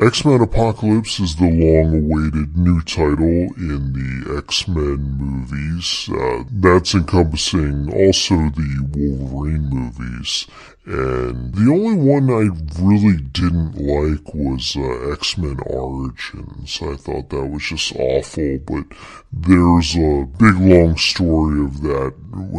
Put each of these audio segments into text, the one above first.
X-Men Apocalypse is the long-awaited new title in the X-Men movies. That's encompassing also the Wolverine movies. And the only one I really didn't like was X-Men Origins. I thought that was just awful, but there's a big long story of that,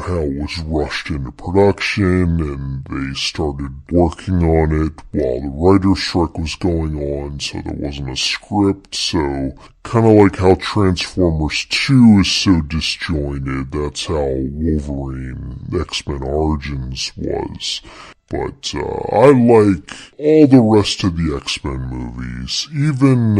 how it was rushed into production and they started working on it while the writer's strike was going on, so there wasn't a script. So kind of like how Transformers 2 is so disjointed, that's how Wolverine X-Men Origins was. But I like all the rest of the X-Men movies, even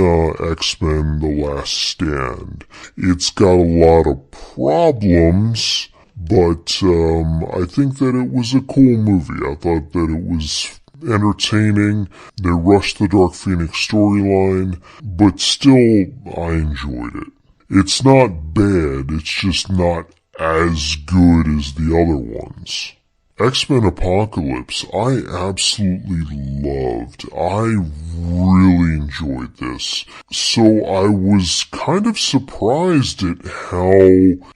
X-Men The Last Stand. It's got a lot of problems, but I think that it was a cool movie. I thought that it was entertaining. They rushed the Dark Phoenix storyline, but still I enjoyed it. It's not bad, it's just not as good as the other ones. X-Men Apocalypse, I absolutely loved. I really enjoyed this. So I was kind of surprised at how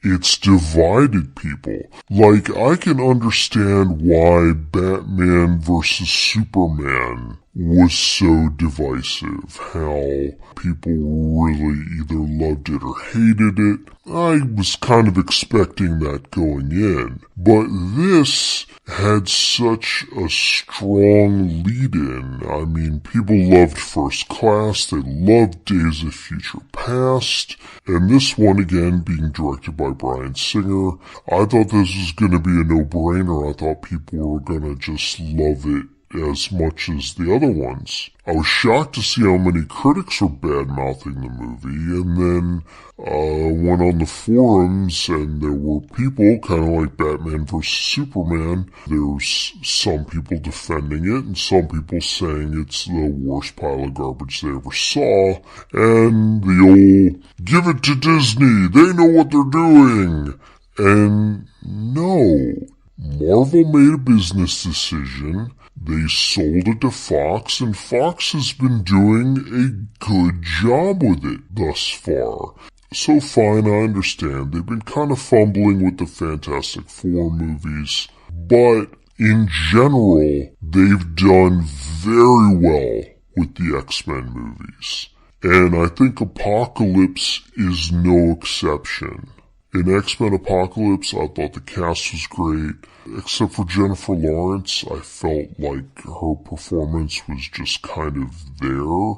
it's divided people. Like, I can understand why Batman vs. Superman was so divisive, how people really either loved it or hated it. I was kind of expecting that going in, but this had such a strong lead-in. I mean, people loved First Class, they loved Days of Future Past, and this one again being directed by Bryan Singer. I thought this was going to be a no-brainer. I thought people were going to just love it as much as the other ones. I was shocked to see how many critics were bad-mouthing the movie, and then went on the forums and there were people, kind of like Batman vs. Superman, there's some people defending it and some people saying it's the worst pile of garbage they ever saw, and the old, give it to Disney, they know what they're doing. And no, Marvel made a business decision. They sold it to Fox, and Fox has been doing a good job with it thus far. So fine, I understand. They've been kind of fumbling with the Fantastic Four movies, but in general, they've done very well with the X-Men movies. And I think Apocalypse is no exception. In X-Men Apocalypse, I thought the cast was great. Except for Jennifer Lawrence, I felt like her performance was just kind of there.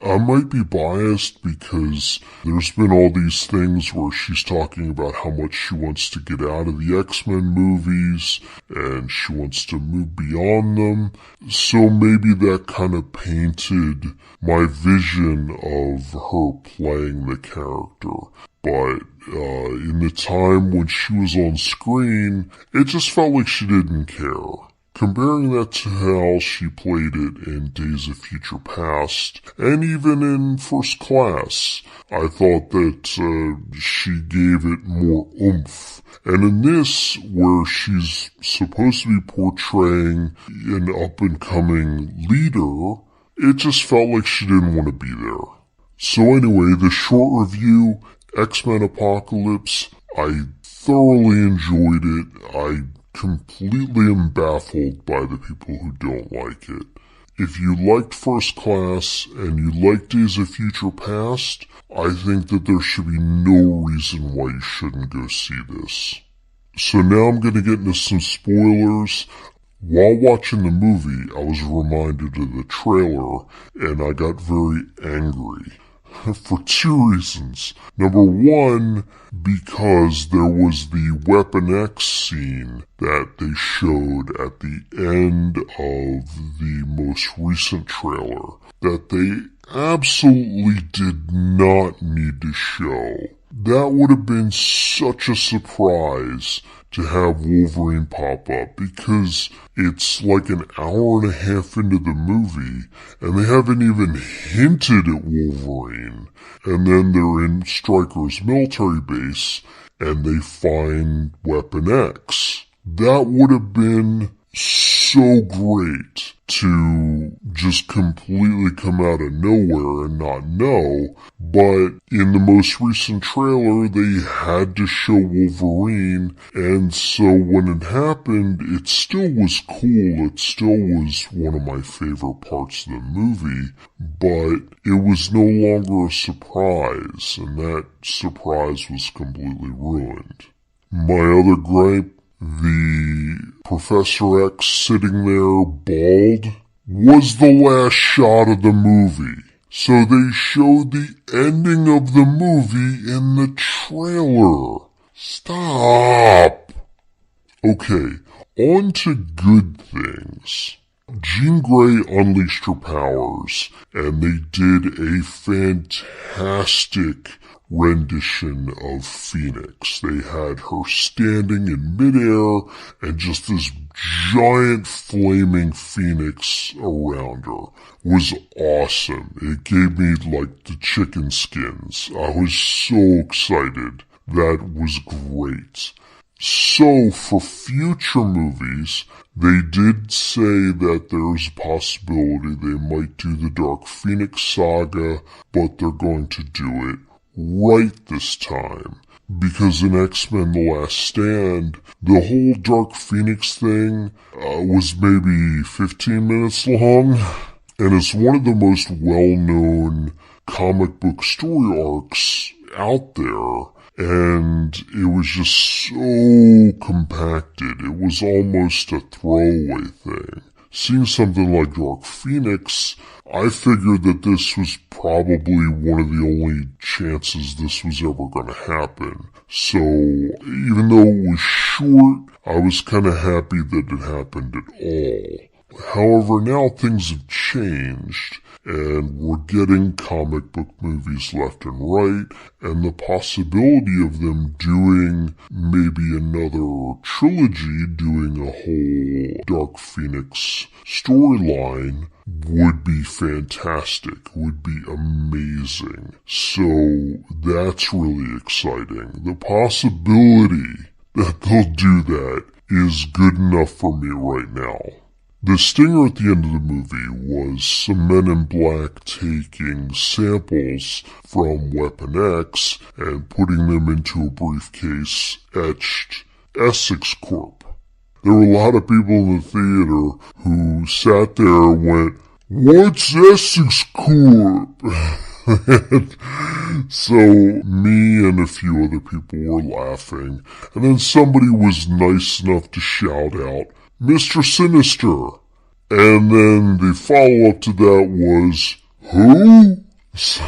I might be biased because there's been all these things where she's talking about how much she wants to get out of the X-Men movies and she wants to move beyond them. So maybe that kind of painted my vision of her playing the character. But in the time when she was on screen, it just felt like she didn't care. Comparing that to how she played it in Days of Future Past, and even in First Class, I thought that she gave it more oomph. And in this, where she's supposed to be portraying an up-and-coming leader, it just felt like she didn't want to be there. So anyway, the short review, X-Men Apocalypse, I thoroughly enjoyed it. I completely am baffled by the people who don't like it. If you liked First Class and you liked Days of Future Past, I think that there should be no reason why you shouldn't go see this. So now I'm going to get into some spoilers. While watching the movie, I was reminded of the trailer and I got very angry. For two reasons. Number one, because there was the Weapon X scene that they showed at the end of the most recent trailer that they absolutely did not need to show. That would have been such a surprise to have Wolverine pop up, because it's like an hour and a half into the movie and they haven't even hinted at Wolverine. And then they're in Stryker's military base and they find Weapon X. That would have been so great to just completely come out of nowhere and not know, but in the most recent trailer they had to show Wolverine, and so when it happened it still was cool, it still was one of my favorite parts of the movie, but it was no longer a surprise, and that surprise was completely ruined. My other gripe, the Professor X sitting there bald, was the last shot of the movie. So they showed the ending of the movie in the trailer. Stop! Okay, on to good things. Jean Grey unleashed her powers, and they did a fantastic rendition of Phoenix. They had her standing in midair and just this giant flaming phoenix around her. It was awesome. It gave me like the chicken skins. I was so excited. That was great. So for future movies, they did say that there's a possibility they might do the Dark Phoenix saga, but they're going to do it right this time. Because in X-Men The Last Stand, the whole Dark Phoenix thing was maybe 15 minutes long, and it's one of the most well-known comic book story arcs out there. And it was just so compacted. It was almost a throwaway thing. Seeing something like Dark Phoenix, I figured that this was probably one of the only chances this was ever going to happen. So, even though it was short, I was kind of happy that it happened at all. However, now things have changed, and we're getting comic book movies left and right, and the possibility of them doing maybe another trilogy, doing a whole Dark Phoenix storyline would be fantastic, would be amazing. So that's really exciting. The possibility that they'll do that is good enough for me right now. The stinger at the end of the movie was some men in black taking samples from Weapon X and putting them into a briefcase etched Essex Corp. There were a lot of people in the theater who sat there and went, "What's Essex Corp?" So me and a few other people were laughing, and then somebody was nice enough to shout out, "Mr. Sinister." And then the follow-up to that was, "Who?" So,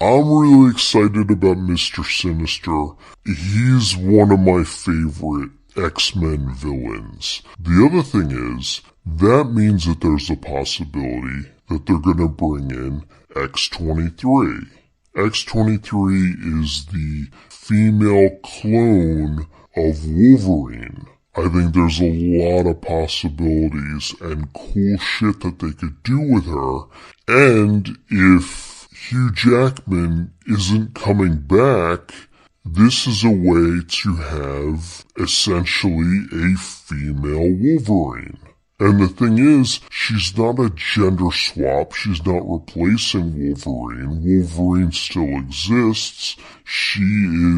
I'm really excited about Mr. Sinister. He's one of my favorite X-Men villains. The other thing is, that means that there's a possibility that they're gonna bring in X-23. X-23 is the female clone of Wolverine. I think there's a lot of possibilities and cool shit that they could do with her, and if Hugh Jackman isn't coming back, this is a way to have essentially a female Wolverine. And the thing is, she's not a gender swap. She's not replacing Wolverine. Wolverine still exists. She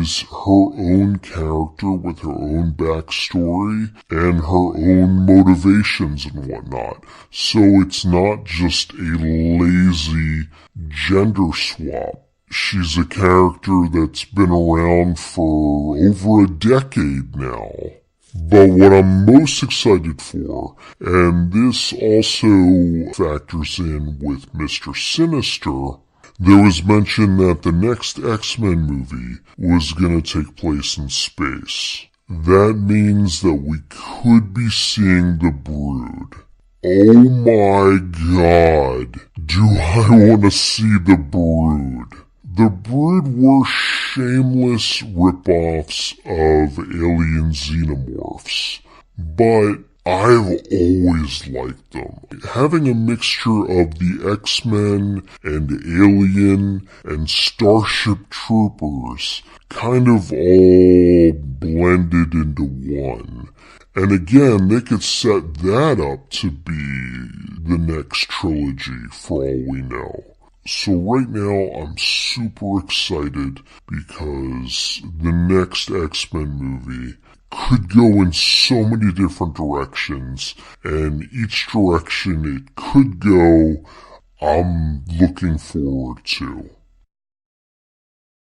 is her own character with her own backstory and her own motivations and whatnot. So it's not just a lazy gender swap. She's a character that's been around for over a decade now. But what I'm most excited for, and this also factors in with Mr. Sinister, there was mention that the next X-Men movie was going to take place in space. That means that we could be seeing the Brood. Oh my God, do I want to see the Brood. The Brood were shameless rip-offs of alien xenomorphs, but I've always liked them. Having a mixture of the X-Men and Alien and Starship Troopers kind of all blended into one. And again, they could set that up to be the next trilogy for all we know. So right now, I'm super excited because the next X-Men movie could go in so many different directions, and each direction it could go, I'm looking forward to.